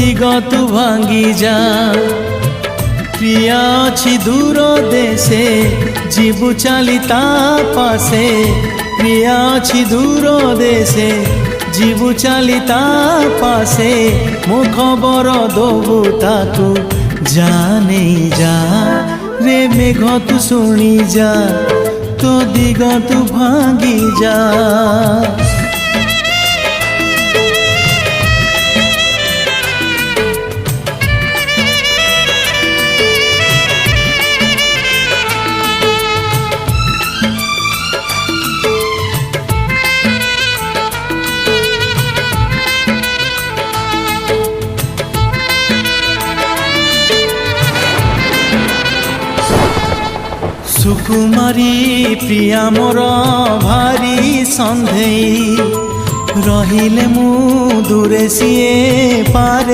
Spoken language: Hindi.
दिग तू भांगी जा प्रिया अछि दूर देशे जीवु चली ता पासे प्रिया अछि दूर देशे जीवु चली ता पासे मो खबर दबु ताकू जाने जा रे मेघ तू शुणी जा तो दिग तू भांगी जा। सुकुमारी प्रिया मोर भारी संधेई रहिले मु दूरे सिए पारे।